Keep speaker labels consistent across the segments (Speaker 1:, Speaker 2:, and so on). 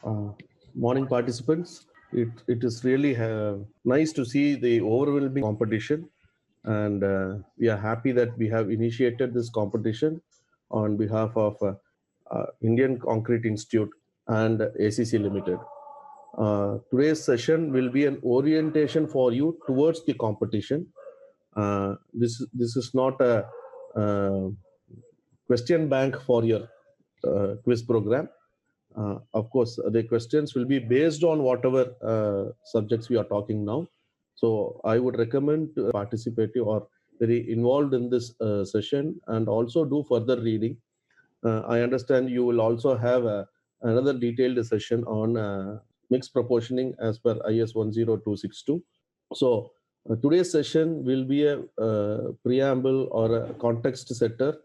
Speaker 1: Uh, Morning, participants. It is really nice to see the overwhelming competition, and we are happy that we have initiated this competition on behalf of Indian Concrete Institute and ACC Limited. Today's session will be an orientation for you towards the competition. This is not a question bank for your quiz program. Of course, the questions will be based on whatever subjects we are talking now. So I would recommend to participate or very involved in this session and also do further reading. I understand you will also have another detailed session on mixed proportioning as per IS 10262. So today's session will be a preamble or a context setter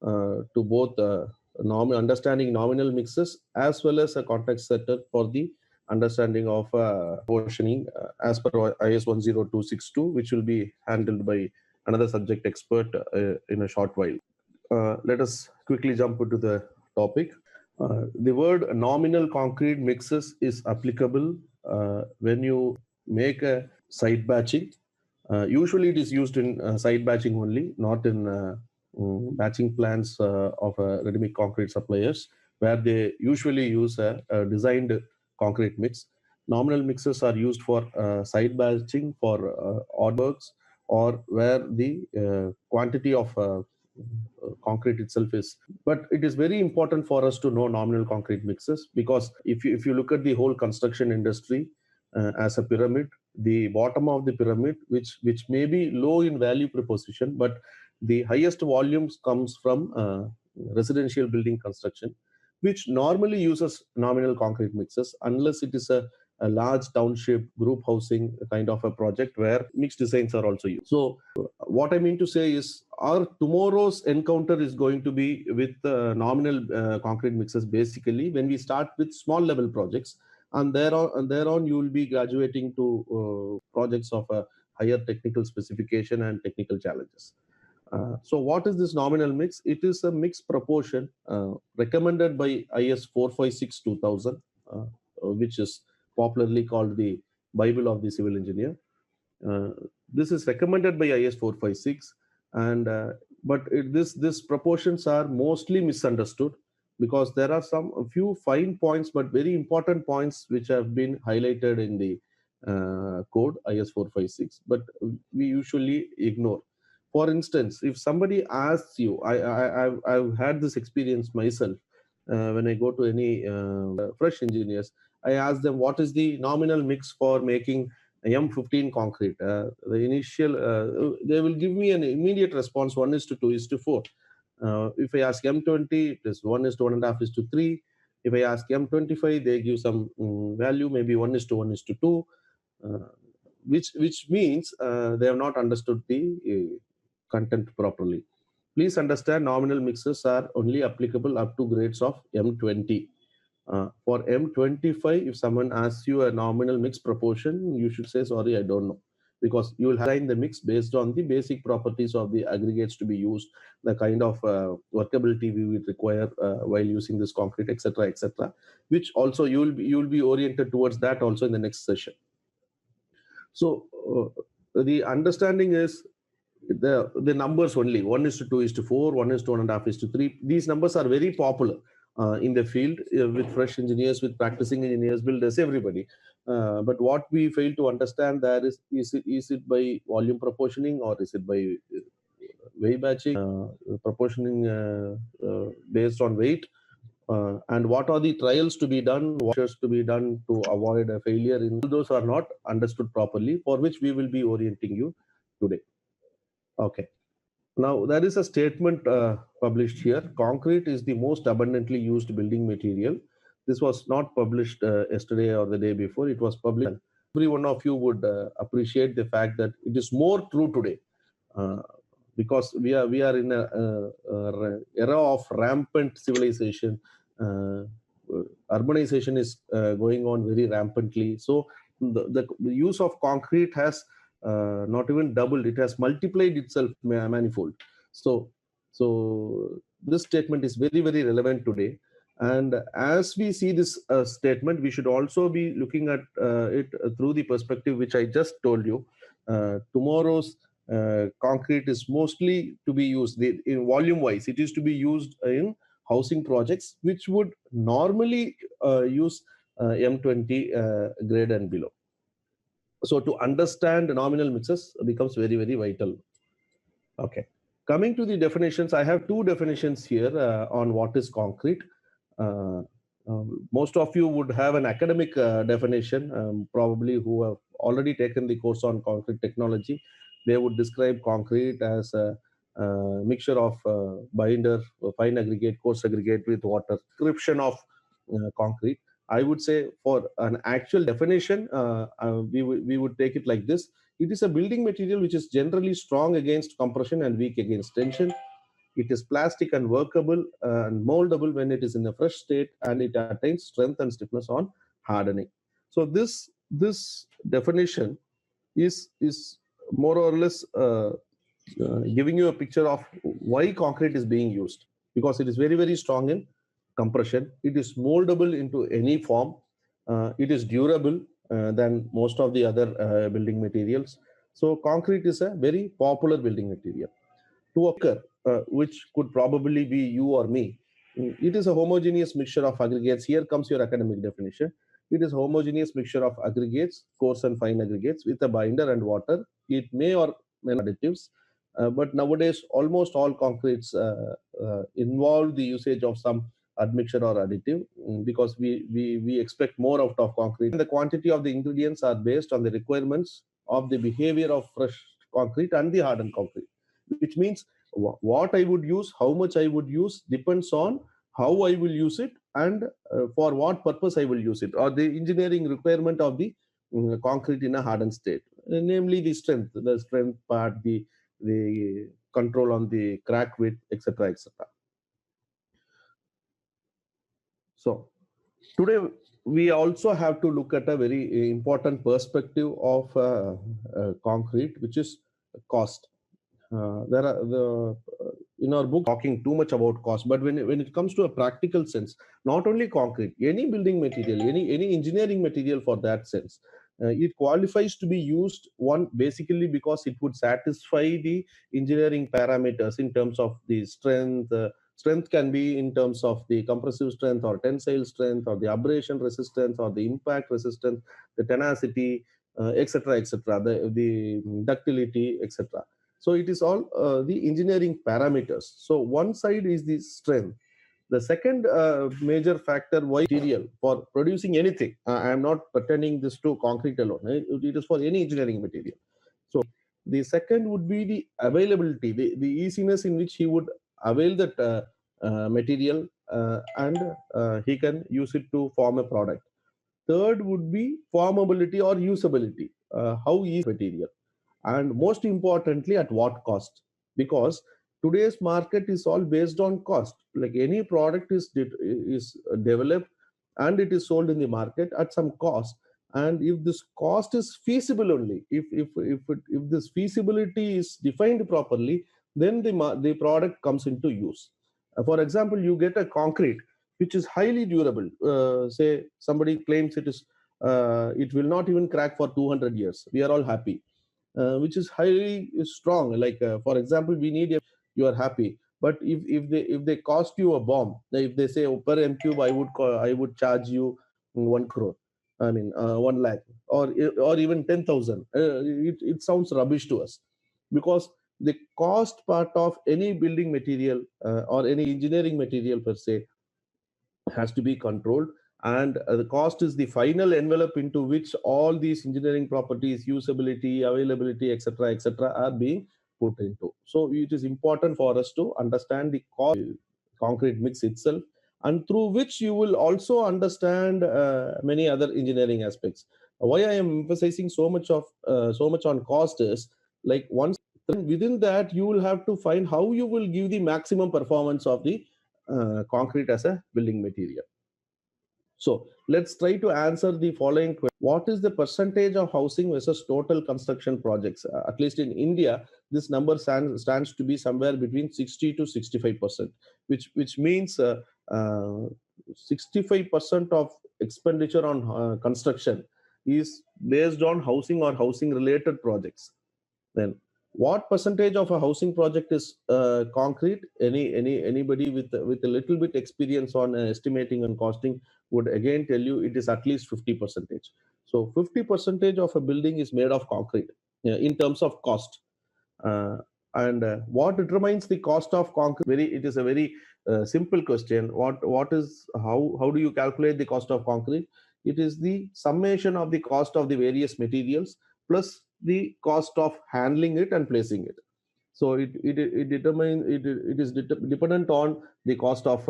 Speaker 1: to both understanding nominal mixes as well as a context setter for the understanding of proportioning as per IS 10262, which will be handled by another subject expert in a short while. Let us quickly jump into the topic. The word nominal concrete mixes is applicable when you make a side batching. Usually it is used in side batching only, not in batching plants of ready-mix concrete suppliers, where they usually use a designed concrete mix. Nominal mixes are used for side batching for odd works or where the quantity of concrete itself is. But it is very important for us to know nominal concrete mixes, because if you look at the whole construction industry as a pyramid, the bottom of the pyramid, which may be low in value proposition, but the highest volumes comes from residential building construction, which normally uses nominal concrete mixes unless it is a large township group housing kind of a project where mixed designs are also used. So what I mean to say is our tomorrow's encounter is going to be with nominal concrete mixes, basically when we start with small level projects, and thereon you will be graduating to projects of a higher technical specification and technical challenges. So what is this nominal mix? It is a mixed proportion recommended by IS 456-2000, which is popularly called the Bible of the civil engineer. Uh, this is recommended by IS 456, and this proportions are mostly misunderstood, because there are a few fine points but very important points which have been highlighted in the code IS 456, but we usually ignore. For instance, if somebody asks you, I've had this experience myself when I go to any fresh engineers. I ask them what is the nominal mix for making M15 concrete. They will give me an immediate response: 1:2:4. If I ask M20, it is 1:1.5:3. If I ask M25, they give some value, maybe 1:1:2, which means they have not understood the content properly. Please understand, nominal mixes are only applicable up to grades of M20. For M25, if someone asks you a nominal mix proportion, you should say, sorry, I don't know, because you will design the mix based on the basic properties of the aggregates to be used, the kind of workability we would require while using this concrete, etc., etc., which also you will be oriented towards that also in the next session. So the understanding is the numbers only: 1:2:4, 1:1.5:3. These numbers are very popular in the field with fresh engineers, with practicing engineers, builders, everybody. But what we fail to understand there is it by volume proportioning, or is it by weight batching, proportioning based on weight, and what are the trials to be done, what is to be done to avoid a failure? In those are not understood properly, for which we will be orienting you today. Okay. Now, there is a statement published here: concrete is the most abundantly used building material. This was not published yesterday or the day before. It was published. Every one of you would appreciate the fact that it is more true today, because we are in a era of rampant civilization. Urbanization is going on very rampantly. So the use of concrete has not even doubled; it has multiplied itself manifold. So this statement is very, very relevant today, And as we see this statement, we should also be looking at it through the perspective which I just told you. Tomorrow's concrete is mostly to be used in volume wise. It is to be used in housing projects, which would normally use M20 grade and below. So to understand nominal mixes becomes very, very vital. Okay. Coming to the definitions, I have two definitions here on what is concrete. Uh, Most of you would have an academic definition, probably who have already taken the course on concrete technology. They would describe concrete as a mixture of binder, fine aggregate, coarse aggregate with water. Description of concrete. I would say for an actual definition, we would take it like this. It is a building material which is generally strong against compression and weak against tension. It is plastic and workable and moldable when it is in a fresh state, and it attains strength and stiffness on hardening. So this definition is more or less giving you a picture of why concrete is being used, because it is very, very strong in compression. It is moldable into any form. It is durable than most of the other building materials. So concrete is a very popular building material. To occur, which could probably be you or me, it is a homogeneous mixture of aggregates. Here comes your academic definition. It is a homogeneous mixture of aggregates, coarse and fine aggregates, with a binder and water. It may or may not additives, but nowadays almost all concretes involve the usage of some admixture or additive, because we expect more out of concrete. And the quantity of the ingredients are based on the requirements of the behavior of fresh concrete and the hardened concrete, which means what I would use, how much I would use, depends on how I will use it and for what purpose I will use it, or the engineering requirement of the concrete in a hardened state, namely the strength part, the control on the crack width, etc., etc. So today we also have to look at a very important perspective of concrete, which is cost. There are the In our book talking too much about cost, but when it comes to a practical sense, not only concrete, any building material, any engineering material for that sense, it qualifies to be used, one, basically because it would satisfy the engineering parameters in terms of the strength. Strength can be in terms of the compressive strength or tensile strength or the abrasion resistance or the impact resistance, the tenacity, etc., etc., the ductility, etc. So it is all the engineering parameters. So one side is the strength. The second major factor why material for producing anything. I am not pertaining this to concrete alone. It is for any engineering material. So the second would be the availability, the easiness in which he would avail that material, and he can use it to form a product. Third would be formability or usability. How easy material, and most importantly, at what cost, because today's market is all based on cost. Like any product is developed and it is sold in the market at some cost, and if this cost is feasible only, if this feasibility is defined properly, then the product comes into use. For example, you get a concrete which is highly durable. Say somebody claims it will not even crack for 200 years, we are all happy. Which is highly strong. Like for example, we need you are happy. But if they cost you a bomb, if they say, oh, per m cube I would charge you 1 crore, I mean 1 lakh, or even 10,000, it sounds rubbish to us, because the cost part of any building material or any engineering material per se has to be controlled, and the cost is the final envelope into which all these engineering properties, usability, availability, etc., are being put into. So it is important for us to understand the cost concrete mix itself, and through which you will also understand many other engineering aspects. Why I am emphasizing so much on cost is, like, once within that you will have to find how you will give the maximum performance of the concrete as a building material. So let's try to answer the following question. What is the percentage of housing versus total construction projects? At least in India, this number stands to be somewhere between 60 to 65%, which means 65% of expenditure on construction is based on housing or housing related projects. Then what percentage of a housing project is concrete? Anybody with a little bit experience on estimating and costing would again tell you it is at least 50%. So 50% of a building is made of concrete in terms of cost. Uh, and what determines the cost of concrete? It is a very simple question. How do you calculate the cost of concrete? It is the summation of the cost of the various materials plus the cost of handling it and placing it. So it is dependent on the cost of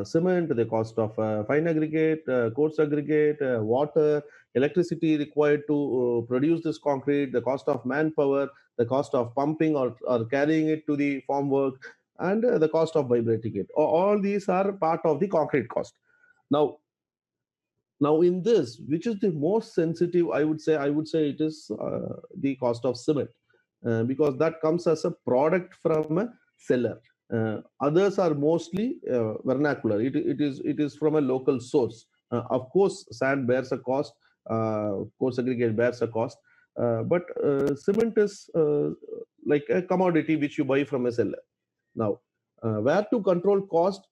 Speaker 1: cement, the cost of fine aggregate, coarse aggregate, water, electricity required to produce this concrete, the cost of manpower, the cost of pumping or carrying it to the formwork, and the cost of vibrating it. All these are part of the concrete cost. Now, in this, which is the most sensitive, I would say it is the cost of cement, because that comes as a product from a seller. Others are mostly vernacular. It is from a local source. Of course, sand bears a cost. Coarse aggregate bears a cost. But cement is like a commodity which you buy from a seller. Now, where to control cost?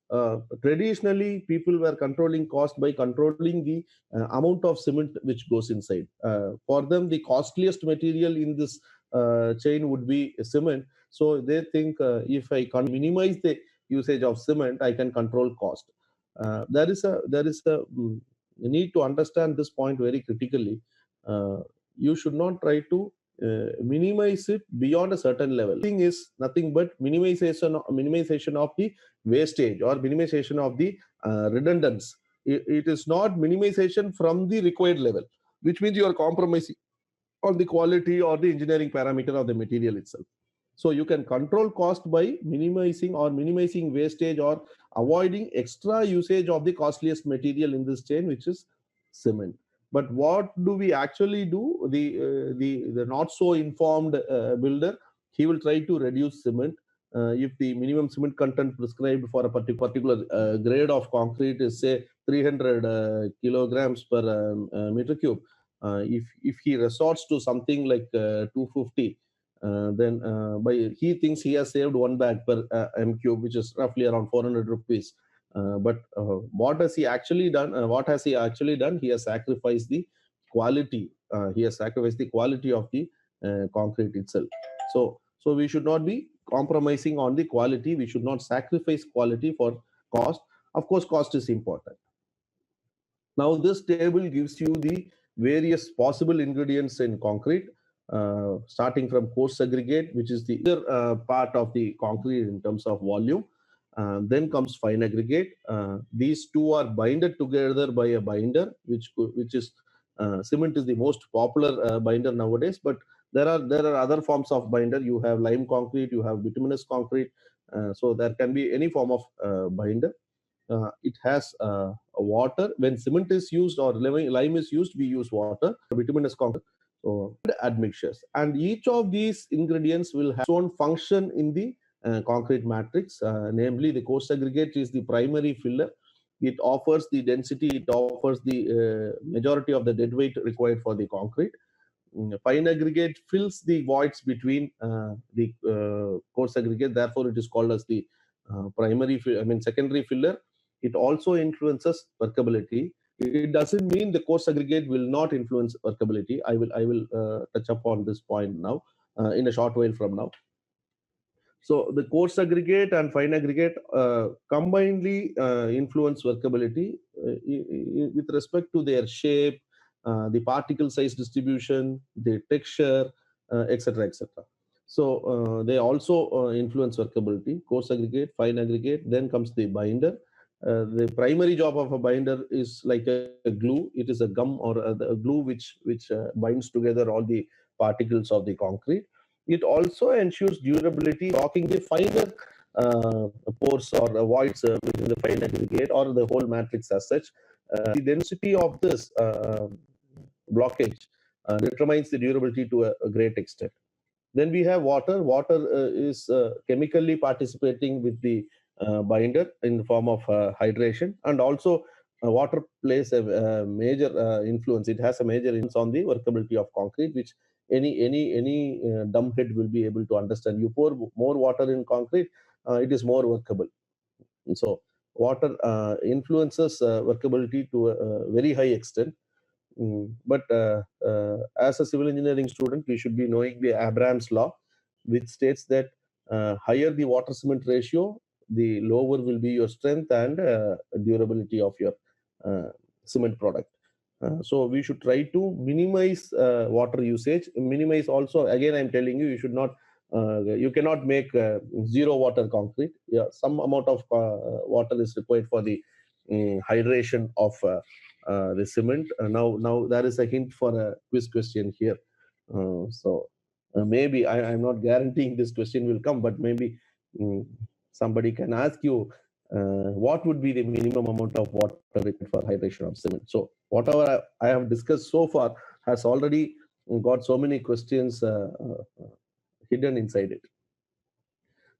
Speaker 1: Traditionally, people were controlling cost by controlling the amount of cement which goes inside. For them, the costliest material in this chain would be cement. So they think if I can minimize the usage of cement, I can control cost. You need to understand this point very critically. You should not try to minimize it beyond a certain level. Thing is nothing but minimization of the wastage or minimization of the redundance. It is not minimization from the required level, which means you are compromising on the quality or the engineering parameter of the material itself. So you can control cost by minimizing wastage or avoiding extra usage of the costliest material in this chain, which is cement. But what do we actually do? The not so informed builder, he will try to reduce cement. If the minimum cement content prescribed for a particular grade of concrete is say 300 kilograms per meter cube, if he resorts to something like 250, then he thinks he has saved one bag per m cube, which is roughly around 400 rupees. But what has he actually done? He has sacrificed the quality. He has sacrificed the quality of the concrete itself. So we should not be compromising on the quality. We should not sacrifice quality for cost. Of course, cost is important. Now, this table gives you the various possible ingredients in concrete, starting from coarse aggregate, which is the other part of the concrete in terms of volume. Then comes fine aggregate. These two are binded together by a binder, which is cement is the most popular binder nowadays. But there are other forms of binder. You have lime concrete, you have bituminous concrete. So there can be any form of binder. It has water. When cement is used or lime is used, we use water. Bituminous concrete. So admixtures, and each of these ingredients will have its own function in the concrete matrix. Namely, the coarse aggregate is the primary filler. It offers the density. It offers the majority of the dead weight required for the concrete. Fine aggregate fills the voids between the coarse aggregate. Therefore, it is called as the secondary filler. It also influences workability. It doesn't mean the coarse aggregate will not influence workability. I will touch upon this point now in a short while from now. So the coarse aggregate and fine aggregate combinedly influence workability with respect to their shape, the particle size distribution, the texture, etc., etc. So they also influence workability. Coarse aggregate, fine aggregate. Then comes the binder. The primary job of a binder is like a glue. It is a gum or a glue which binds together all the particles of the concrete. It also ensures durability, locking the finer pores or voids within the fine aggregate or the whole matrix as such. The density of this blockage determines the durability to a great extent. Then we have water. Water is chemically participating with the binder in the form of hydration, and also water plays a major influence. It has a major influence on the workability of concrete, which any dumbhead will be able to understand. You pour more water in concrete, it is more workable. So water influences workability to a very high extent. But as a civil engineering student, we should be knowing the Abraham's law, which states that higher the water cement ratio, the lower will be your strength and durability of your uh, cement product. So we should try to minimize water usage. Minimize also, again, I'm telling you, you should not. You cannot make zero water concrete. Yeah, some amount of water is required for the hydration of the cement. Now there is a hint for a quiz question here. Maybe I'm not guaranteeing this question will come, but maybe mm, somebody can ask you what would be the minimum amount of water required for hydration of cement. So whatever I have discussed so far has already got so many questions hidden inside it.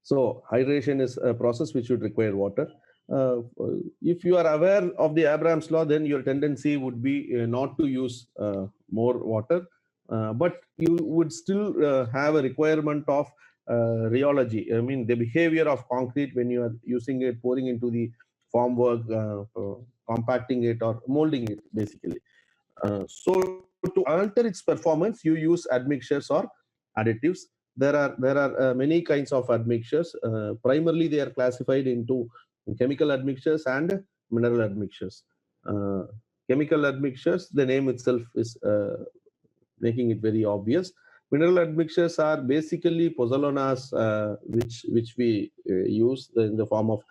Speaker 1: So hydration is a process which would require water. Uh, if you are aware of the Abraham's law, then your tendency would be not to use more water, but you would still have a requirement of rheology. I mean, the behavior of concrete when you are using it, pouring into the formwork, compacting it or molding it, basically. So to alter its performance, you use admixtures or additives. There are many kinds of admixtures. Primarily, they are classified into chemical admixtures and mineral admixtures. Uh, Chemical admixtures, the name itself is making it very obvious. Mineral admixtures are basically pozzolanas, which we use in the form of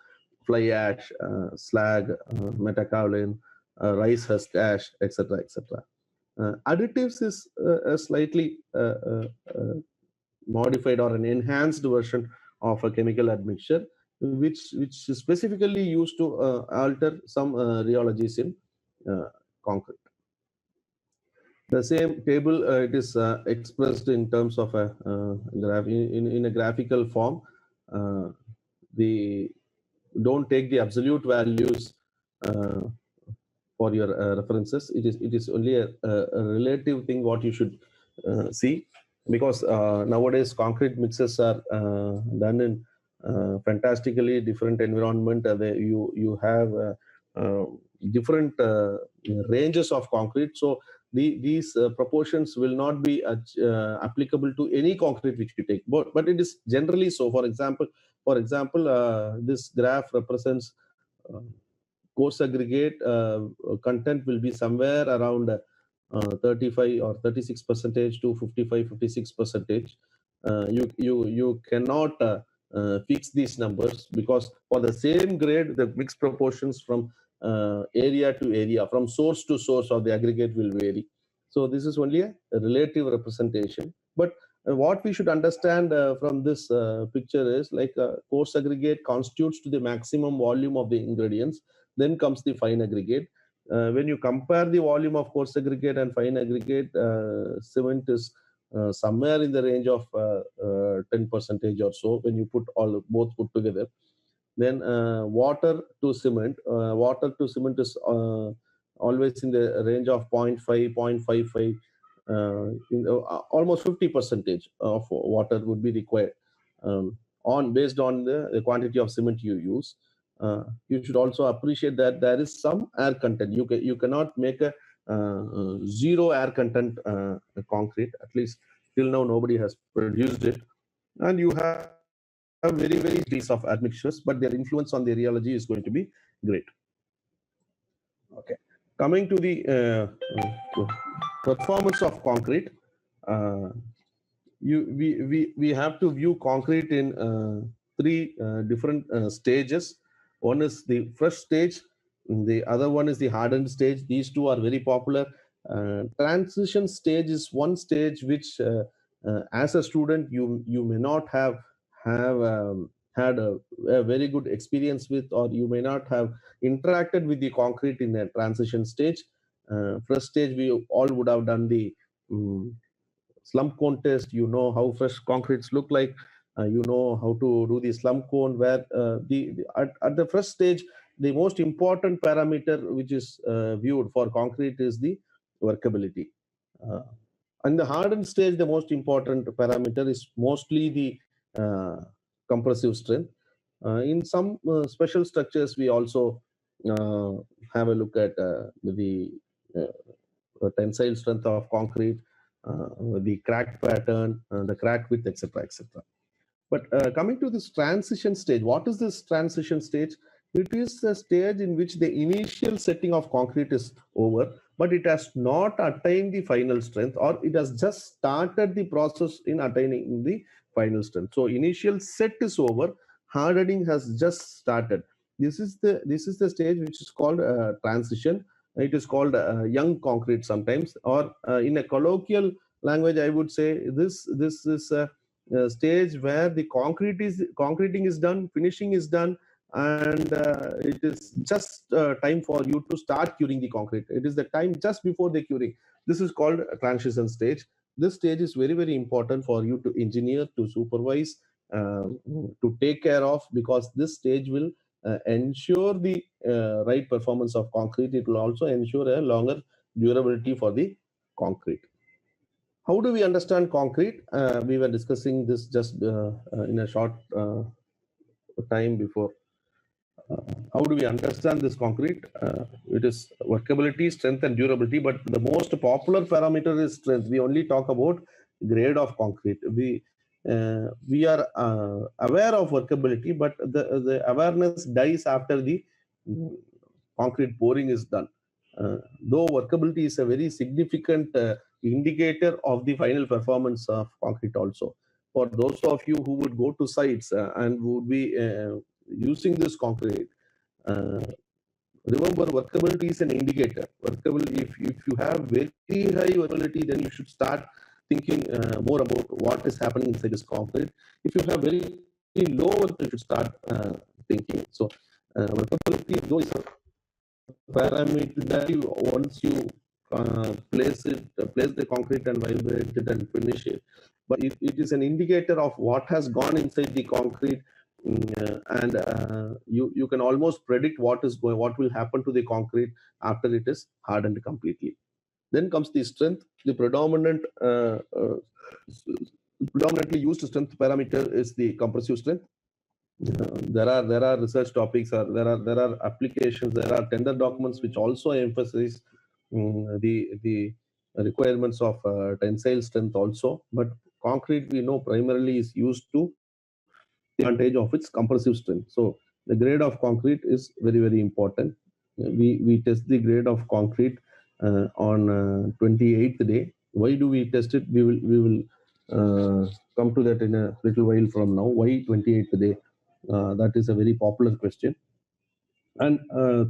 Speaker 1: fly ash, slag, metakaolin, rice husk ash, etc., etc. Additives is a slightly modified or an enhanced version of a chemical admixture, which is specifically used to alter some rheologies in concrete. The same table, it is expressed in terms of a in a graphical form. Uh, the Don't take the absolute values uh, for your references. It is only a relative thing what you should see, because nowadays concrete mixes are done in fantastically different environment. You have uh, different ranges of concrete. So these proportions will not be applicable to any concrete which you take, but it is generally so. For example, this graph represents uh, coarse aggregate content will be somewhere around 35 or 36 percentage to 55, 56 percentage. You cannot fix these numbers, because for the same grade the mixed proportions from area to area, from source to source of the aggregate will vary. So this is only a relative representation. But what we should understand from this picture is, like, coarse aggregate constitutes to the maximum volume of the ingredients. Then comes the fine aggregate. When you compare the volume of coarse aggregate and fine aggregate, cement is somewhere in the range of 10 percentage or so when you put both put together. Then water to cement is always in the range of 0.5, 0.55. Almost 50 percentage of water would be required, on based on the quantity of cement you use. You should also appreciate that there is some air content. You cannot make a zero air content concrete. At least till now nobody has produced it. And you have very degrees of admixtures, but their influence on the rheology is going to be great. Okay, coming to the performance of concrete. uh, we have to view concrete in three different stages. One is the fresh stage, the other one is the hardened stage. These two are very popular. Transition stage is one stage which, as a student, you may not have had a very good experience with, or you may not have interacted with the concrete in a transition stage. First stage, we all would have done the um, slump cone test. You know how fresh concretes look like. You know how to do the slump cone, where at the first stage the most important parameter which is viewed for concrete is the workability. In the hardened stage, the most important parameter is mostly the compressive strength. In some special structures, we also uh, have a look at the tensile strength of concrete, the crack pattern, the crack width, etc., etc. But coming to this transition stage, what is this transition stage? It is the stage in which the initial setting of concrete is over, but it has not attained the final strength, or it has just started the process in attaining the final strength. So initial set is over, hardening has just started. This is the stage which is called transition. It is called young concrete sometimes, or in a colloquial language, I would say this is stage where the concreting is done, finishing is done, and it is just time for you to start curing the concrete. It is the time just before the curing. This is called a transition stage. This stage is very, very important for you to engineer, to supervise, to take care of, because this stage will ensure the right performance of concrete. It will also ensure a longer durability for the concrete. How do we understand concrete? We were discussing this just in a short time before. How do we understand this concrete? It is workability, strength, and durability, but the most popular parameter is strength. We only talk about grade of concrete. We are aware of workability, but the awareness dies after the mm, concrete pouring is done. Though workability is a very significant indicator of the final performance of concrete also. For those of you who would go to sites and would be using this concrete, uh, remember, workability is an indicator. Workable, if you have very high workability, then you should start thinking more about what is happening inside this concrete. If you have very low work, you should start thinking. So, workability, though, is a parameter that you, once you place the concrete and vibrate it and finish it, but it is an indicator of what has gone inside the concrete. And you can almost predict what will happen to the concrete after it is hardened completely. Then comes the strength. The predominantly used strength parameter is the compressive strength. There are research topics, or there are applications, there are tender documents which also emphasize the requirements of tensile strength also. But concrete, we know, primarily is used to the advantage of its compressive strength. So the grade of concrete is very, very important. We test the grade of concrete on 28th day. Why do we test it? We will come to that in a little while from now. Why 28th day? That is a very popular question. And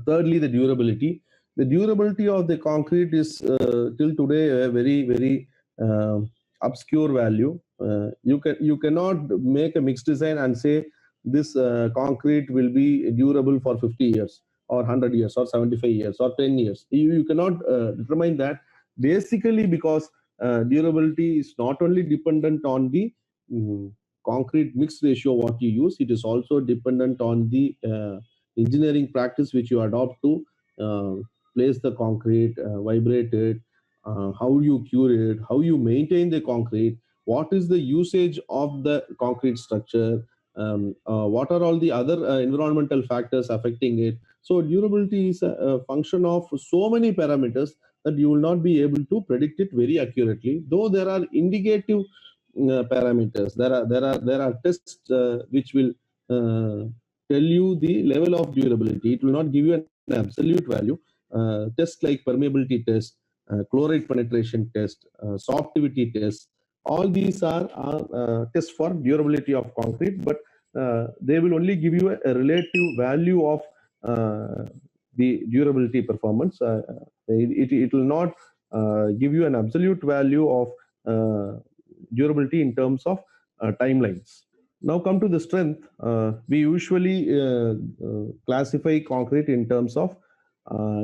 Speaker 1: thirdly, the durability. The durability of the concrete is till today a very, very obscure value. You cannot make a mixed design and say this concrete will be durable for 50 years or 100 years or 75 years or 10 years. You cannot determine that, basically because durability is not only dependent on the mm, concrete mix ratio what you use, it is also dependent on the engineering practice which you adopt to uh, place the concrete, vibrate it, how you cure it, how you maintain the concrete, what is the usage of the concrete structure, what are all the other environmental factors affecting it. So durability is a function of so many parameters that you will not be able to predict it very accurately. Though there are indicative parameters, there are tests which will tell you the level of durability. It will not give you an absolute value. Tests like permeability test, chloride penetration test, softivity test, all these are tests for durability of concrete, but they will only give you a relative value of the durability performance. It will not give you an absolute value of durability in terms of timelines. Now come to the strength. We usually classify concrete in terms of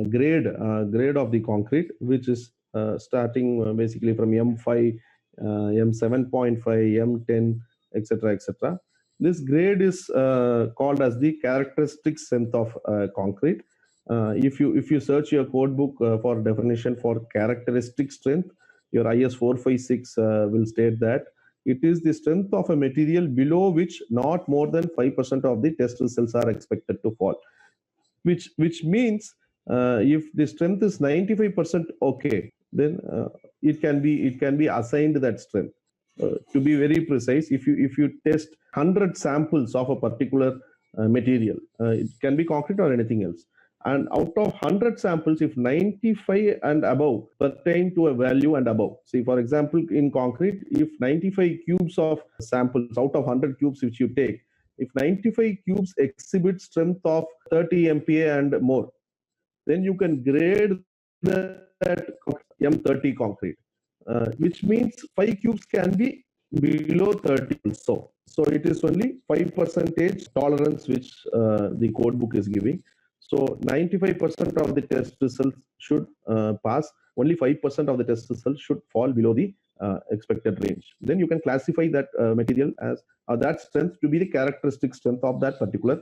Speaker 1: grade of the concrete, which is starting basically from M5, M7.5, M10, etc., etc. This grade is called as the characteristic strength of concrete. If you search your code book for definition for characteristic strength, your IS 456 will state that it is the strength of a material below which not more than 5% of the test results are expected to fall. Which means if the strength is 95% okay, then it can be assigned that strength. To be very precise, if you test 100 samples of a particular material, it can be concrete or anything else, and out of 100 samples, if 95 and above pertain to a value and above, see for example in concrete, if 95 cubes of samples out of 100 cubes which you take, if 95 cubes exhibit strength of 30 MPa and more, then you can grade that M30 concrete, which means 5 cubes can be below 30 also. So it is only 5% tolerance which the code book is giving. So 95% of the test results should pass. Only 5% of the test results should fall below the expected range. Then you can classify that material as that strength to be the characteristic strength of that particular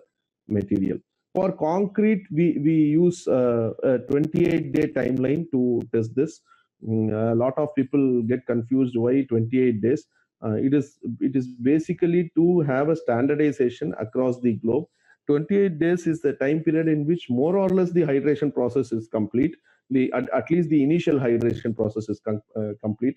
Speaker 1: material. For concrete, we use a 28-day timeline to test this. A lot of people get confused why 28 days. It is basically to have a standardization across the globe. 28 days is the time period in which more or less the hydration process is complete. At least the initial hydration process is complete,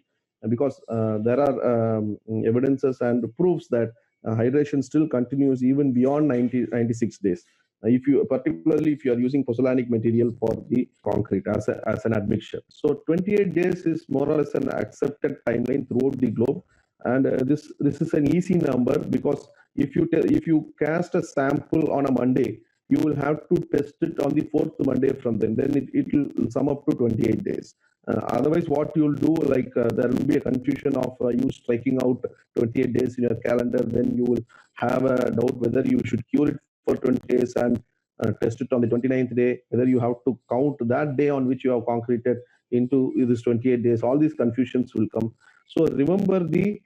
Speaker 1: because there are evidences and proofs that hydration still continues even beyond 96 days. Particularly if you are using pozzolanic material for the concrete as an admixture. So 28 days is more or less an accepted timeline throughout the globe, and this is an easy number, because if you cast a sample on a Monday, you will have to test it on the fourth Monday from then it will sum up to 28 days. Otherwise, what you'll do, like there will be a confusion of you striking out 28 days in your calendar, then you will have a doubt whether you should cure it for 20 days and test it on the 29th day, whether you have to count that day on which you have concreted into this 28 days. All these confusions will come. So remember the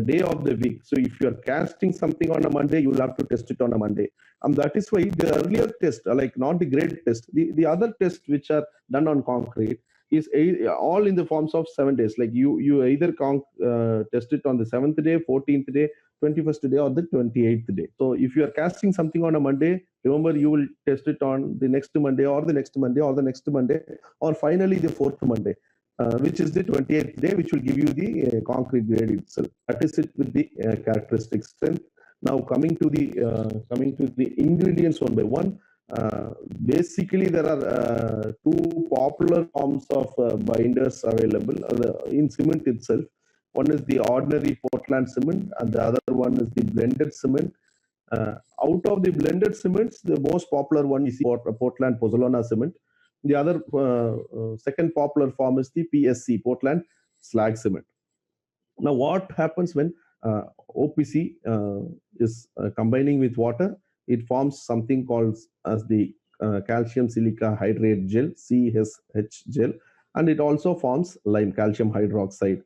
Speaker 1: day of the week. So if you're casting something on a Monday, you will have to test it on a Monday. And that is why the earlier test, like not the grade test, the other tests which are done on concrete is all in the forms of 7 days. Like you either test it on the 7th day, 14th day, 21st day, or the 28th day. So if you are casting something on a Monday, remember you will test it on the next Monday or the next Monday or the next Monday, or finally the fourth Monday, which is the 28th day, which will give you the concrete grade itself. That is it with the characteristic strength. Now coming to the ingredients one by one. Basically, there are two popular forms of binders available in cement itself. One is the ordinary Portland cement, and the other one is the blended cement. Out of the blended cements, the most popular one is the Portland Pozzolana cement. The other second popular form is the PSC, Portland slag cement. Now, what happens when OPC is combining with water? It forms something called as the calcium silica hydrate gel, CSH gel, and it also forms lime, calcium hydroxide.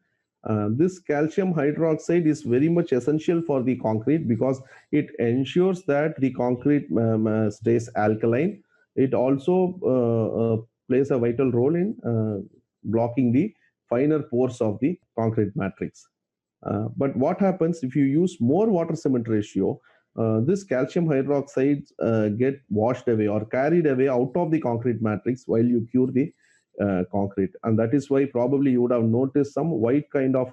Speaker 1: This calcium hydroxide is very much essential for the concrete because it ensures that the concrete stays alkaline. It also plays a vital role in blocking the finer pores of the concrete matrix. But what happens if you use more water cement ratio? This calcium hydroxides get washed away or carried away out of the concrete matrix while you cure the concrete, and that is why probably you would have noticed some white kind of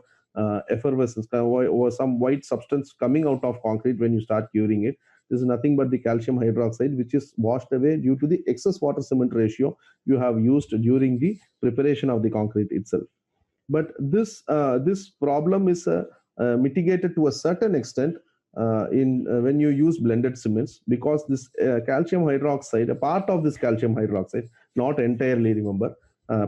Speaker 1: effervescence or some white substance coming out of concrete when you start curing it. This is nothing but the calcium hydroxide, which is washed away due to the excess water cement ratio you have used during the preparation of the concrete itself. But this problem is mitigated to a certain extent in when you use blended cements, because this calcium hydroxide, a part of this calcium hydroxide, not entirely, remember,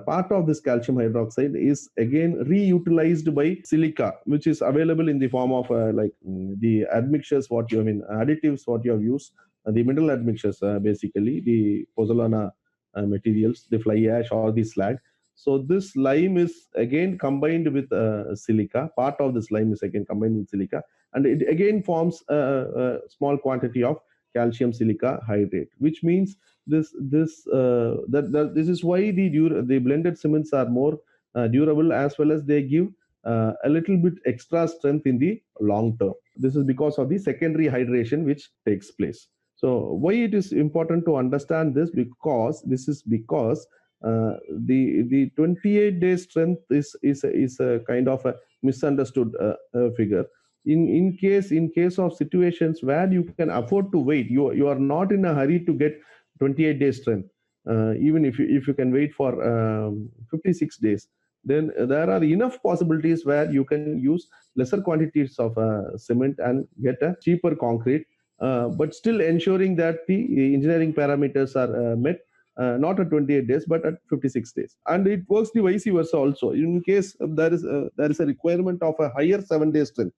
Speaker 1: part of this calcium hydroxide is again reutilized by silica, which is available in the form of the admixtures, additives what you have used, the mineral admixtures, basically the pozzolana materials, the fly ash or the slag. So this lime is again combined with silica. Part of this lime is again combined with silica, and it again forms a small quantity of calcium silica hydrate, which means this is why the blended cements are more durable, as well as they give a little bit extra strength in the long term. This is because of the secondary hydration which takes place. So why it is important to understand this? Because the 28-day strength is a kind of a misunderstood figure. In case of situations where you can afford to wait, you are not in a hurry to get 28-day strength. Even if you can wait for 56 days, then there are enough possibilities where you can use lesser quantities of cement and get a cheaper concrete, but still ensuring that the engineering parameters are met, not at 28 days but at 56 days. And it works the vice versa also. In case there is a requirement of a higher 7-day strength,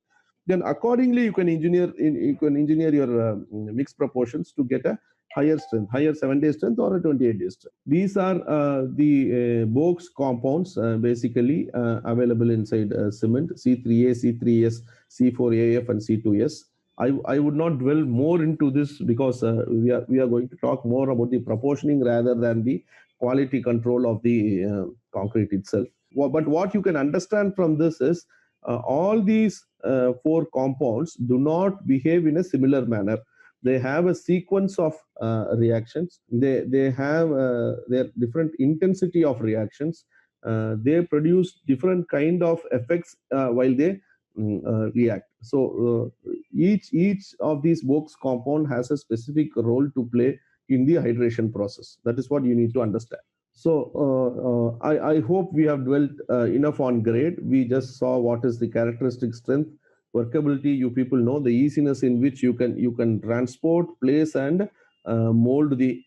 Speaker 1: then accordingly you can engineer your mixed proportions to get a higher strength, higher 7-day strength or a 28-day strength. These are the box compounds basically available inside cement: C3A, C3S, C4AF, and C2S. I would not dwell more into this because we are going to talk more about the proportioning rather than the quality control of the concrete itself. But what you can understand from this is all these four compounds do not behave in a similar manner. They have a sequence of reactions. They have their different intensity of reactions. They produce different kind of effects while they react. So each of these box compound has a specific role to play in the hydration process. That is what you need to understand. So I hope we have dwelt enough on grade. We just saw what is the characteristic strength, workability. You people know the easiness in which you can transport, place, and mold the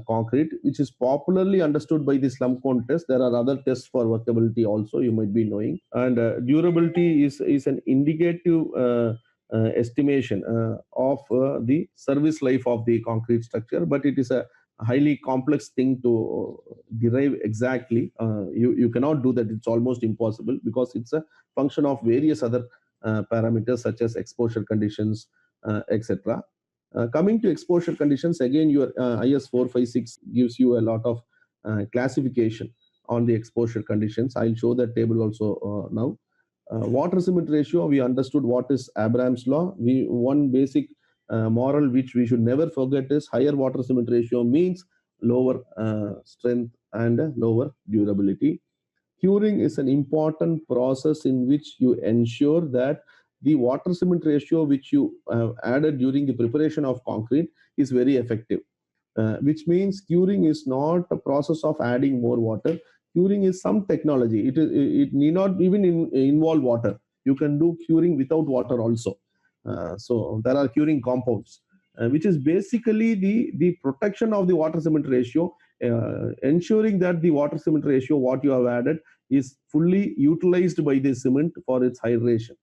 Speaker 1: concrete, which is popularly understood by the slump cone test. There are other tests for workability also, you might be knowing. And durability is an indicative estimation of the service life of the concrete structure, but it is a highly complex thing to derive exactly. You cannot do that. It's almost impossible because it's a function of various other parameters such as exposure conditions, etc. Coming to exposure conditions, again, your IS 456 gives you a lot of classification on the exposure conditions. I'll show that table also now. Water cement ratio, we understood what is Abraham's law. One basic moral which we should never forget is higher water cement ratio means lower strength and lower durability. Curing is an important process in which you ensure that the water cement ratio which you have added during the preparation of concrete is very effective. Which means curing is not a process of adding more water. Curing is some technology. It need not even involve water. You can do curing without water also. So there are curing compounds, which is basically the protection of the water cement ratio, ensuring that the water cement ratio what you have added is fully utilized by the cement for its hydration.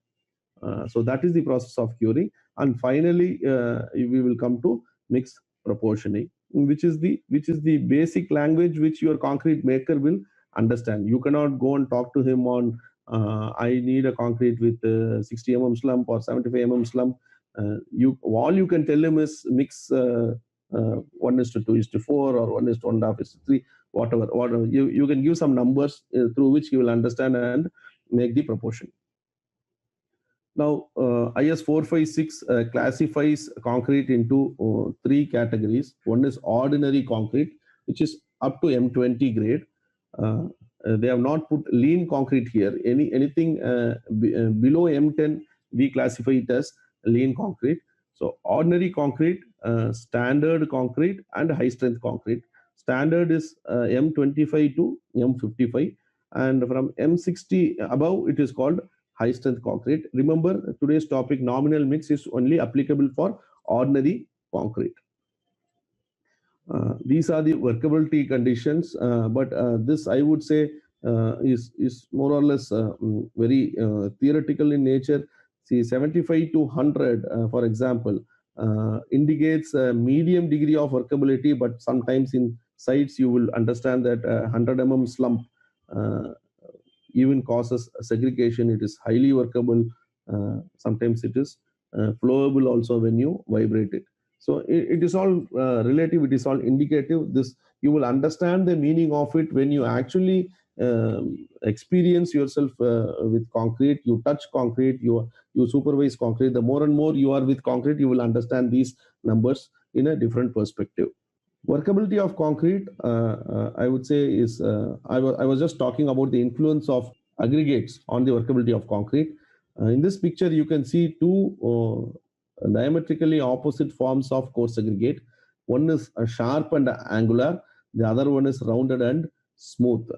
Speaker 1: So that is the process of curing. And finally, we will come to mixed proportioning, which is the basic language which your concrete maker will understand. You cannot go and talk to him on I need a concrete with 60 mm slump or 75 mm slump. All you can tell him is mix 1:2:4 or 1:1.5:3, whatever. You can give some numbers through which he will understand and make the proportion. Now, IS 456 classifies concrete into three categories. One is ordinary concrete, which is up to M20 grade. They have not put lean concrete here. Anything below M10, we classify it as lean concrete. So ordinary concrete, standard concrete, and high strength concrete. Standard is M25 to M55, and from M60 above, it is called high strength concrete. Remember, today's topic, nominal mix, is only applicable for ordinary concrete. These are the workability conditions, but this I would say is more or less very theoretical in nature. See, 75 to 100, for example, indicates a medium degree of workability, but sometimes in sites you will understand that 100 mm slump even causes segregation. It is highly workable. Sometimes it is flowable also when you vibrate it. So it is all relative. It is all indicative. This you will understand the meaning of it when you actually experience yourself with concrete. You touch concrete. You supervise concrete. The more and more you are with concrete, you will understand these numbers in a different perspective. Workability of concrete, I would say, is I was just talking about the influence of aggregates on the workability of concrete. In this picture, you can see two diametrically opposite forms of coarse aggregate. One is sharp and angular, the other one is rounded and smooth.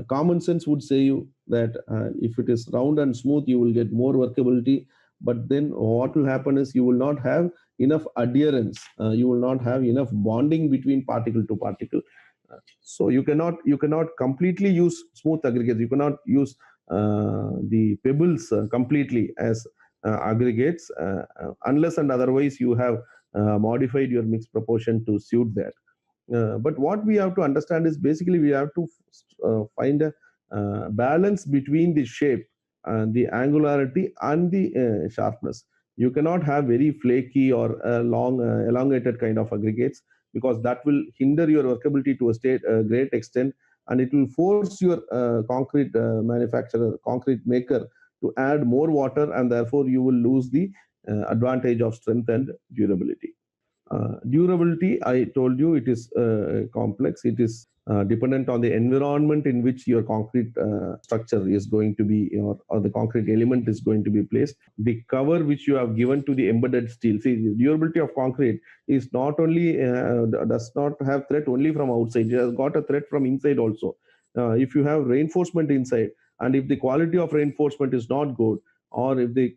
Speaker 1: Common sense would say you that if it is round and smooth, you will get more workability. But then what will happen is you will not have enough adherence. You will not have enough bonding between particle to particle. So you cannot completely use smooth aggregates. You cannot use the pebbles completely as aggregates unless and otherwise you have modified your mix proportion to suit that. But what we have to understand is basically we have to find a balance between the shape and the angularity and the sharpness. You cannot have very flaky or long elongated kind of aggregates, because that will hinder your workability to a great extent, and it will force your concrete manufacturer, concrete maker, to add more water, and therefore you will lose the advantage of strength and durability. Durability, I told you, it is complex. It is dependent on the environment in which your concrete structure is going to be, or the concrete element is going to be placed. The cover which you have given to the embedded steel. See, the durability of concrete is not only does not have threat only from outside. It has got a threat from inside also. If you have reinforcement inside, and if the quality of reinforcement is not good, or if the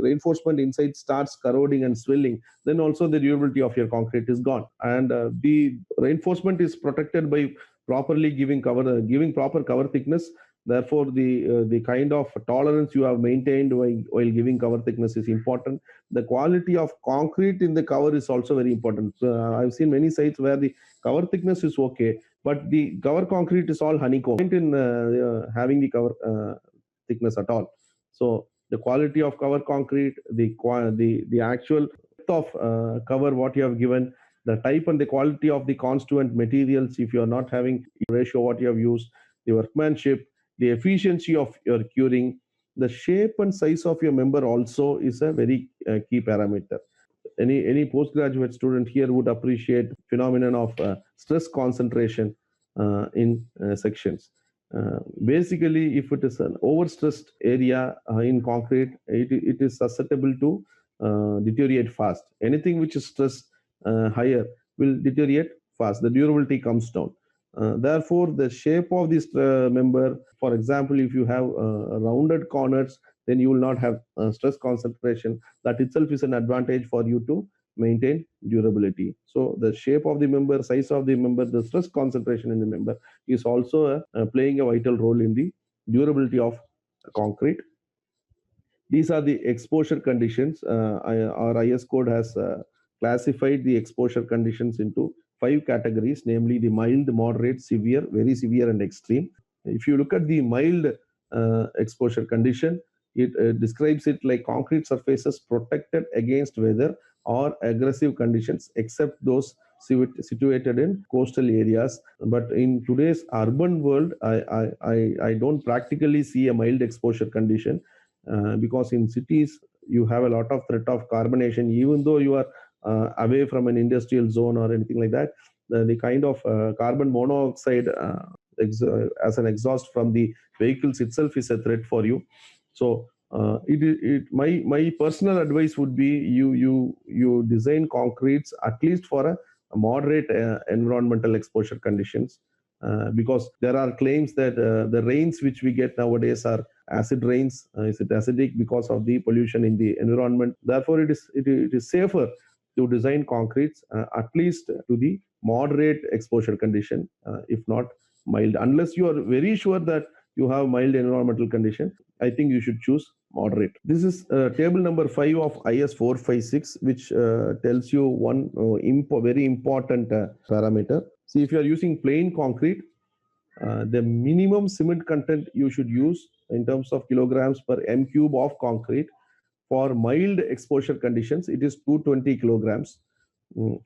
Speaker 1: reinforcement inside starts corroding and swelling, then also the durability of your concrete is gone. And the reinforcement is protected by properly giving proper cover thickness. Therefore, the kind of tolerance you have maintained while giving cover thickness is important. The quality of concrete in the cover is also very important. I've seen many sites where the cover thickness is okay, but the cover concrete is all honeycomb. In having the cover thickness at all. So the quality of cover concrete, the actual depth of cover what you have given, the type and the quality of the constituent materials, if you are not having ratio what you have used, the workmanship, the efficiency of your curing, the shape and size of your member also is a very key parameter. Any postgraduate student here would appreciate phenomenon of stress concentration in sections. Basically, if it is an overstressed area in concrete, it is susceptible to deteriorate fast. Anything which is stressed higher will deteriorate fast. The durability comes down. Therefore, the shape of this member, for example, if you have rounded corners, then you will not have stress concentration. That itself is an advantage for you to maintain durability. So the shape of the member, size of the member, the stress concentration in the member is also playing a vital role in the durability of concrete. These are the exposure conditions. Our IS code has classified the exposure conditions into 5 categories, namely the mild, moderate, severe, very severe, and extreme. If you look at the mild exposure condition, it describes it like concrete surfaces protected against weather or aggressive conditions, except those situated in coastal areas. But in today's urban world, I don't practically see a mild exposure condition. Because in cities you have a lot of threat of carbonation, even though you are away from an industrial zone or anything like that. The kind of carbon monoxide as an exhaust from the vehicles itself is a threat for you. So my personal advice would be you design concretes at least for a moderate environmental exposure conditions. Because there are claims that the rains which we get nowadays are acid rains. Is it acidic because of the pollution in the environment? Therefore, it is safer to design concretes at least to the moderate exposure condition, if not mild. Unless you are very sure that you have mild environmental condition, I think you should choose moderate. This is table number 5 of IS 456, which tells you one very important parameter. See, if you are using plain concrete, the minimum cement content you should use in terms of kilograms per m cube of concrete for mild exposure conditions, it is 220 kilograms.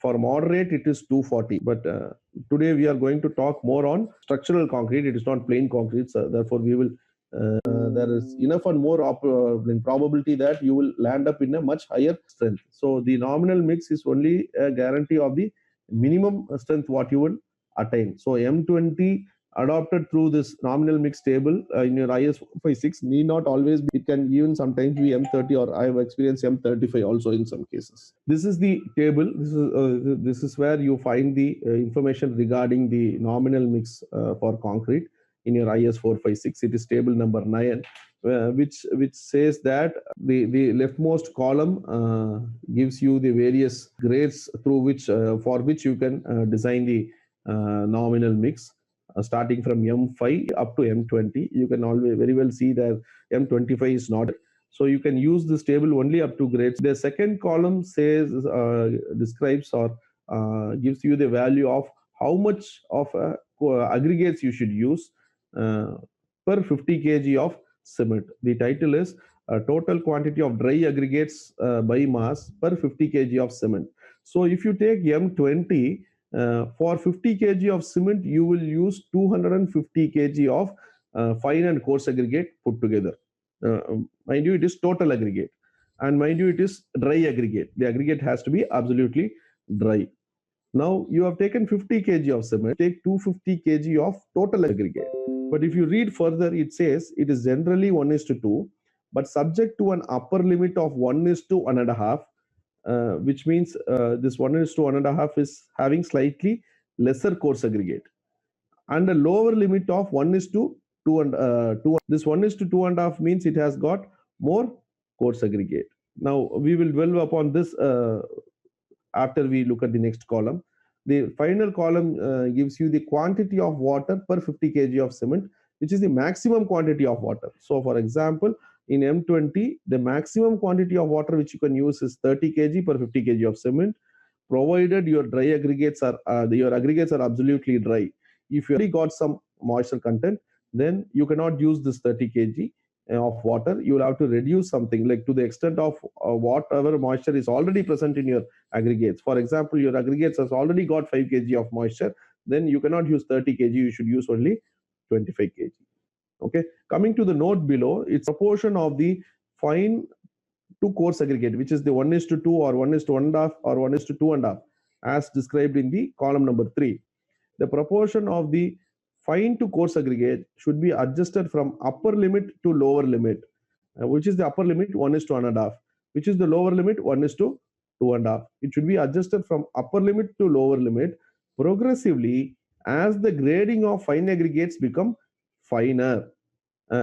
Speaker 1: For moderate, it is 240. But today we are going to talk more on structural concrete. It is not plain concrete. So therefore, we will. There is enough and more probability that you will land up in a much higher strength. So the nominal mix is only a guarantee of the minimum strength what you will attain. So M20 adopted through this nominal mix table in your IS 456 need not always be, it can even sometimes be M30, or I have experienced M35 also in some cases. This is the table. This is where you find the information regarding the nominal mix for concrete in your IS 456. It is table number 9, which says that the leftmost column gives you the various grades through which for which you can design the nominal mix. Starting from M5 up to M20, you can always very well see that M25 is not. So you can use this table only up to grades. The second column says describes or gives you the value of how much of aggregates you should use per 50 kg of cement. The title is total quantity of dry aggregates by mass per 50 kg of cement. So if you take M20, for 50 kg of cement, you will use 250 kg of fine and coarse aggregate put together. Mind you, it is total aggregate. And mind you, it is dry aggregate. The aggregate has to be absolutely dry. Now, you have taken 50 kg of cement, take 250 kg of total aggregate. But if you read further, it says it is generally 1:2, but subject to an upper limit of 1:1.5. Which means this 1:1.5 is having slightly lesser coarse aggregate, and a lower limit of 1:2 and 2. This 1:2.5 means it has got more coarse aggregate. Now we will dwell upon this after we look at the next column. The final column gives you the quantity of water per 50 kg of cement, which is the maximum quantity of water. So for example, in M20, the maximum quantity of water which you can use is 30 kg per 50 kg of cement, provided your dry aggregates are your aggregates are absolutely dry. If you already got some moisture content, then you cannot use this 30 kg of water. You will have to reduce something, like to the extent of whatever moisture is already present in your aggregates. For example, your aggregates has already got 5 kg of moisture, then you cannot use 30 kg. You should use only 25 kg. Okay, coming to the note below, it's proportion of the fine to coarse aggregate, which is the 1:2 or 1:1.5 or 1:2.5, as described in the column number 3. The proportion of the fine to coarse aggregate should be adjusted from upper limit to lower limit, which is the upper limit 1:1.5, which is the lower limit 1:2.5. It should be adjusted from upper limit to lower limit progressively as the grading of fine aggregates become finer,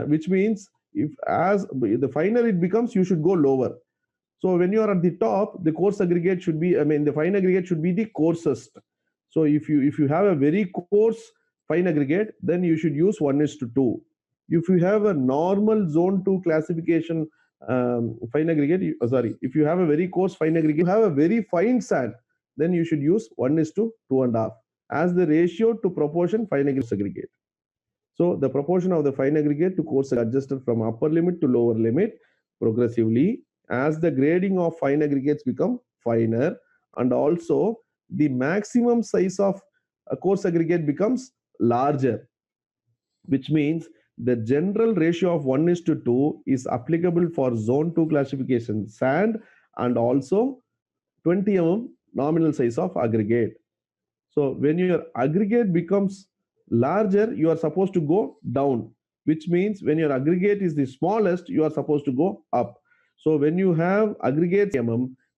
Speaker 1: which means if as the finer it becomes, you should go lower. So when you are at the top, the coarse aggregate should be, the fine aggregate should be the coarsest. So if you have a very coarse fine aggregate, then you should use 1:2. If you have a normal zone 2 classification fine aggregate, if you have a very coarse fine aggregate, you have a very fine sand, then you should use 1:2.5 as the ratio to proportion fine aggregate. So the proportion of the fine aggregate to coarse is adjusted from upper limit to lower limit progressively as the grading of fine aggregates become finer, and also the maximum size of a coarse aggregate becomes larger, which means the general ratio of 1:2 is applicable for zone 2 classification sand and also 20 mm nominal size of aggregate. So when your aggregate becomes larger, you are supposed to go down, which means when your aggregate is the smallest, you are supposed to go up. So when you have aggregates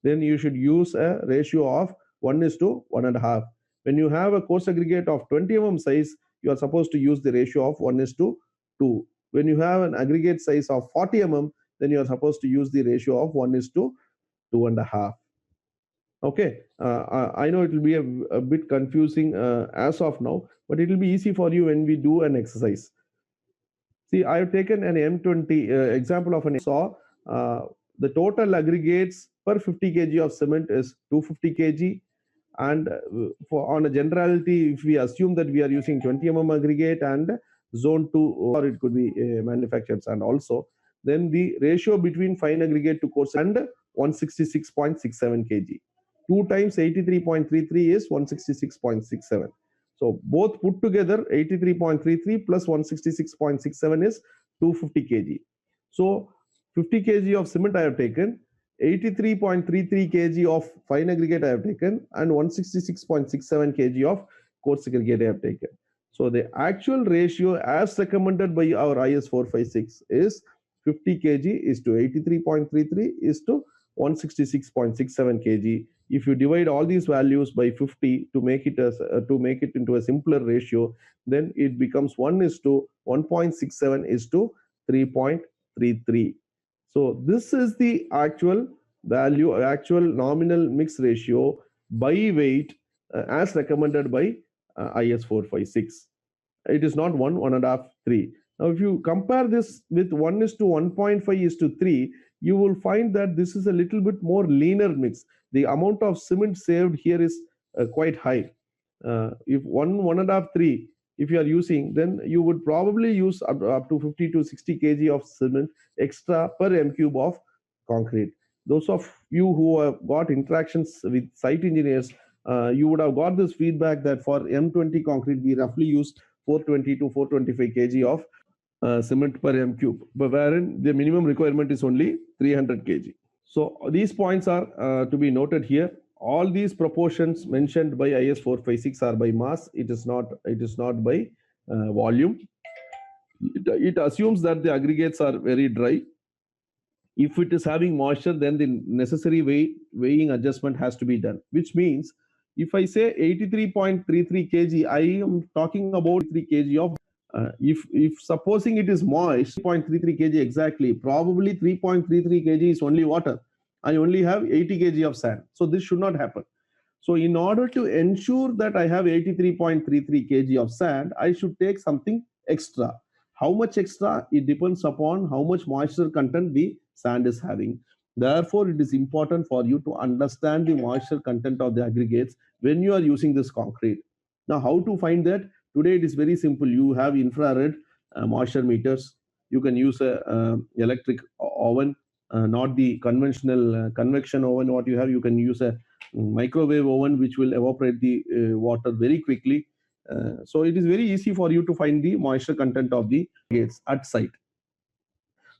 Speaker 1: then you should use a ratio of 1:1.5. When you have a coarse aggregate of 20 mm size, you are supposed to use the ratio of 1:2. When you have an aggregate size of 40 mm, then you are supposed to use the ratio of 1:2.5. Okay, I know it will be a bit confusing as of now, but it will be easy for you when we do an exercise. See, I have taken an M20 example of an saw. The total aggregates per 50 kg of cement is 250 kg, And for on a generality, if we assume that we are using 20 aggregate and zone 2, or it could be manufactured sand also, then the ratio between fine aggregate to coarse and 166.67 kg. 2 times 83.33 is 166.67. So both put together, 83.33 plus 166.67 is 250 kg. So 50 kg of cement I have taken, 83.33 kg of fine aggregate I have taken, and 166.67 kg of coarse aggregate I have taken. So the actual ratio as recommended by our IS 456 is 50 kg is to 83.33 is to 166.67 kg. If you divide all these values by 50 to make it into a simpler ratio, then it becomes 1 is to 1.67 is to 3.33. So this is the actual value, actual nominal mix ratio by weight as recommended by IS 456. It is not 1, 1.5, 3. Now, if you compare this with 1 is to 1.5 is to 3, you will find that this is a little bit more leaner mix. The amount of cement saved here is quite high. If 1, 1.5, 3, if you are using, then you would probably use up to 50 to 60 kg of cement extra per m cube of concrete. Those of you who have got interactions with site engineers, you would have got this feedback that for M20 concrete, we roughly use 420 to 425 kg of cement per m cube, but wherein the minimum requirement is only 300 kg. So these points are to be noted here. All these proportions mentioned by IS 456 are by mass. It is not by volume. It assumes that the aggregates are very dry. If it is having moisture, then the necessary weighing adjustment has to be done, which means if I say 83.33 kg, I am talking about 3 kg of if supposing it is moist, 0.33 kg exactly, probably 3.33 kg is only water. I only have 80 kg of sand. So this should not happen. So in order to ensure that I have 83.33 kg of sand, I should take something extra. How much extra? It depends upon how much moisture content the sand is having. Therefore, it is important for you to understand the moisture content of the aggregates when you are using this concrete. Now, how to find that? Today, it is very simple. You have infrared moisture meters. You can use a electric oven, not the conventional convection oven. What you have, you can use a microwave oven which will evaporate the water very quickly. So it is very easy for you to find the moisture content of the gates at site.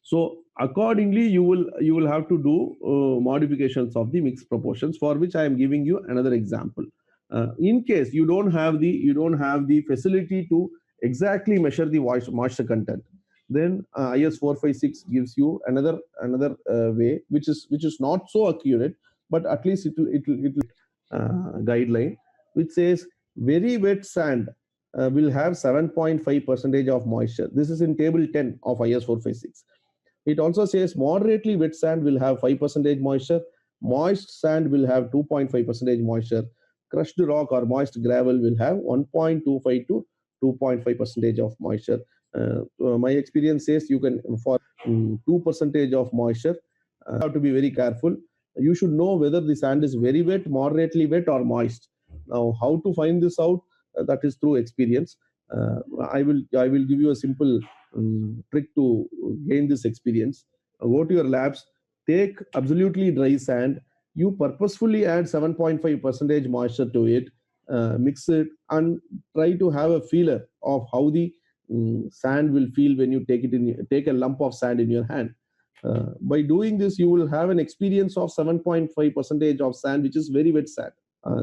Speaker 1: So accordingly, you will have to do modifications of the mix proportions, for which I am giving you another example. In case you don't have the facility to exactly measure the moisture content, then IS 456 gives you another way, which is not so accurate, but at least it will guideline, which says very wet sand will have 7.5% of moisture. This is in table 10 of IS 456. It also says moderately wet sand will have 5% moisture, moist sand will have 2.5% moisture, crushed rock or moist gravel will have 1.25 to 2.5% of moisture. My experience says you can, for 2% of moisture, you have to be very careful. You should know whether the sand is very wet, moderately wet, or moist. Now, how to find this out? That is through experience. I will give you a simple trick to gain this experience. Go to your labs, take absolutely dry sand. You purposefully add 7.5% moisture to it, mix it, and try to have a feeler of how the sand will feel when you take a lump of sand in your hand. By doing this, you will have an experience of 7.5% of sand, which is very wet sand.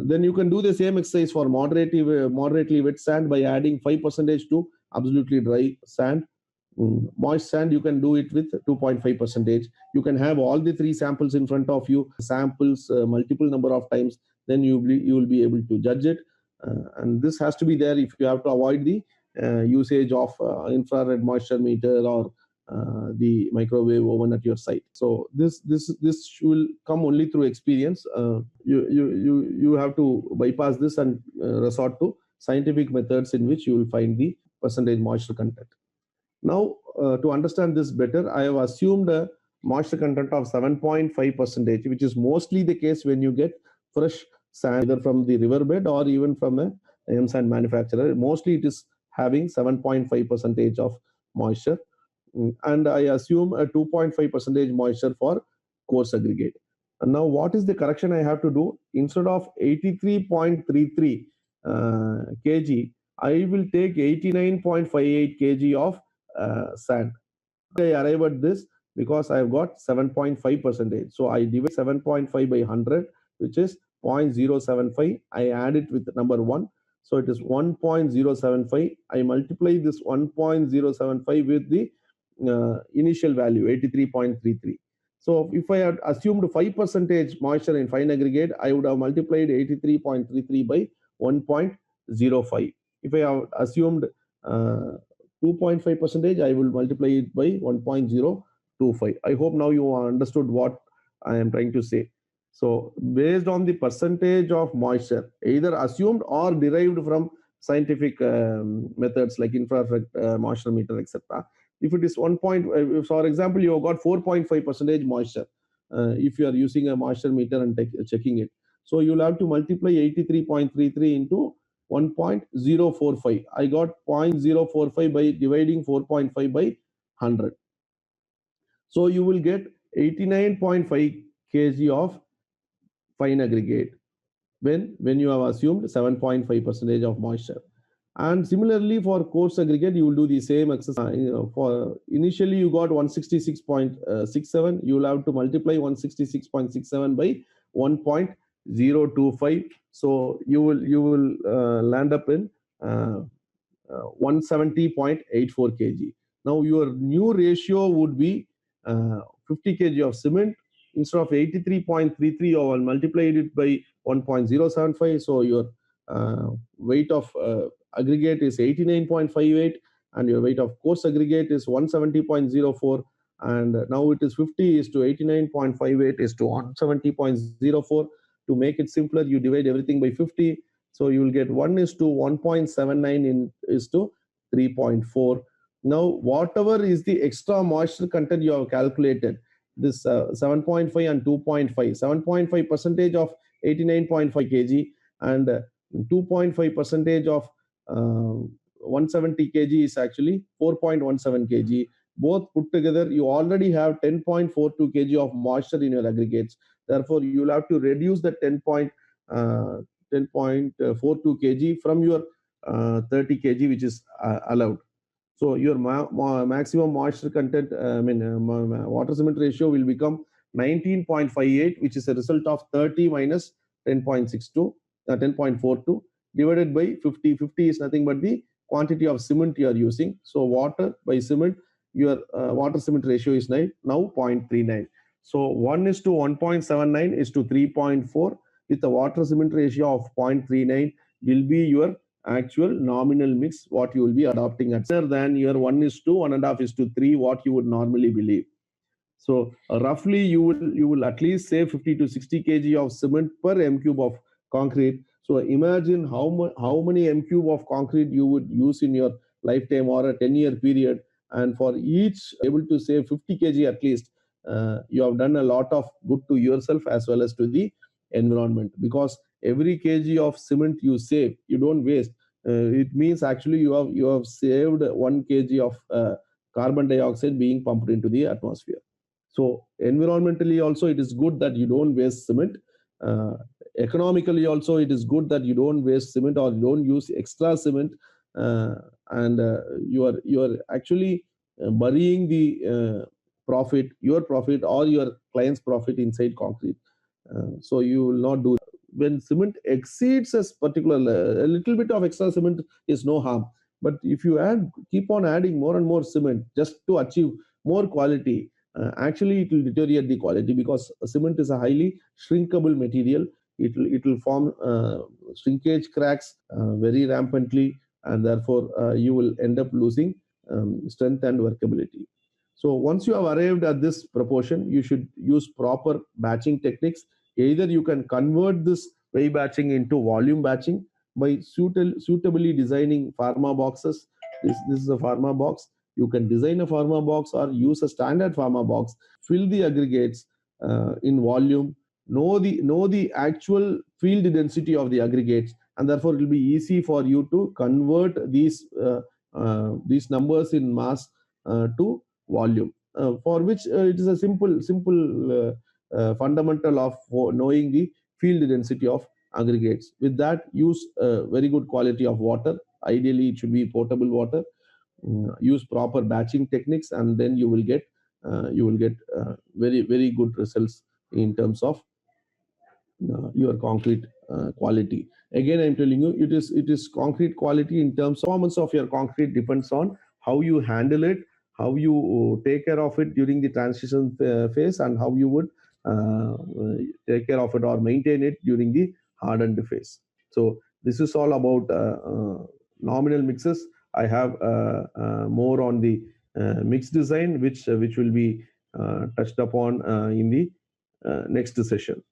Speaker 1: Then you can do the same exercise for moderately wet sand by adding 5% to absolutely dry sand. Moist sand, you can do it with 2.5%. You can have all the three samples in front of you, samples multiple number of times, then you will be able to judge it. And this has to be there if you have to avoid the usage of infrared moisture meter or the microwave oven at your site. So this will come only through experience. You have to bypass this and resort to scientific methods in which you will find the percentage moisture content. Now, to understand this better, I have assumed a moisture content of 7.5%, which is mostly the case when you get fresh sand either from the riverbed or even from a M sand manufacturer. Mostly it is having 7.5 percentage of moisture. And I assume a 2.5 percentage moisture for coarse aggregate. And now what is the correction I have to do? Instead of 83.33 kg, I will take 89.58 kg of sand. I arrive at this because I've got 7.5 percentage. So I divide 7.5 by 100, which is 0.075. I add it with number 1. So it is 1.075. I multiply this 1.075 with the initial value, 83.33. So if I had assumed 5 percentage moisture in fine aggregate, I would have multiplied 83.33 by 1.05. If I have assumed 2.5 percentage, I will multiply it by 1.025. I hope now you understood what I am trying to say. So based on the percentage of moisture, either assumed or derived from scientific methods like infrared moisture meter, etc. If it is 1 point, for example, you have got 4.5 percentage moisture. If you are using a moisture meter and checking it, so you'll have to multiply 83.33 into 1.045. I got 0.045 by dividing 4.5 by 100. So you will get 89.5 kg of fine aggregate when you have assumed 7.5 percentage of moisture. And similarly for coarse aggregate, you will do the same exercise. For initially you got 166.67, you will have to multiply 166.67 by 1.025. So you will land up in 170.84 kg. Now your new ratio would be 50 kg of cement. Instead of 83.33, you will multiply it by 1.075. So your weight of aggregate is 89.58, and your weight of coarse aggregate is 170.04. And now it is 50 is to 89.58 is to 170.04. To make it simpler, you divide everything by 50. So you will get 1 is to 1.79 is to 3.4. Now, whatever is the extra moisture content you have calculated, this 7.5 and 2.5, 7.5 percentage of 89.5 kg and 2.5 percentage of 170 kg is actually 4.17 kg. Both put together, you already have 10.42 kg of moisture in your aggregates. Therefore, you will have to reduce the 10.42 kg from your 30 kg, which is allowed. So your maximum moisture content, water cement ratio will become 19.58, which is a result of 30 minus 10.62, 10.42 divided by 50. 50 is nothing but the quantity of cement you are using. So water by cement, your water cement ratio is now 0.39. So 1 is to 1.79 is to 3.4 with a water cement ratio of 0.39 will be your actual nominal mix what you will be adopting at than your 1 is to 1.5 is to 3 what you would normally believe. So roughly you will at least save 50 to 60 kg of cement per m cube of concrete. So imagine how many m cube of concrete you would use in your lifetime or a 10-year period, and for each able to save 50 kg at least, you have done a lot of good to yourself as well as to the environment, because every kg of cement you save, you don't waste. It means actually you have saved 1 kg of carbon dioxide being pumped into the atmosphere. So environmentally also it is good that you don't waste cement. Economically also it is good that you don't waste cement or you don't use extra cement, and you are actually burying the profit, your profit or your client's profit inside concrete. So you will not do that. When cement exceeds a particular a little bit of extra cement is no harm, but if you keep on adding more and more cement just to achieve more quality, actually it will deteriorate the quality, because cement is a highly shrinkable material. It will form shrinkage cracks very rampantly, and therefore you will end up losing strength and workability. So once you have arrived at this proportion, you should use proper batching techniques. Either you can convert this weigh batching into volume batching by suitably designing pharma boxes. This is a pharma box. You can design a pharma box or use a standard pharma box, fill the aggregates in volume, know the actual field density of the aggregates, and therefore it will be easy for you to convert these numbers in mass to volume, for which it is a simple fundamental of knowing the field density of aggregates. With that, use very good quality of water. Ideally it should be potable water. Use proper batching techniques, and then you will get very good results in terms of your concrete quality. Again, I'm telling you, it is concrete quality in terms of performance of your concrete depends on how you handle it, how you take care of it during the transition phase, and how you would take care of it or maintain it during the hardened phase. So this is all about nominal mixes. I have more on the mix design, which will be touched upon in the next session.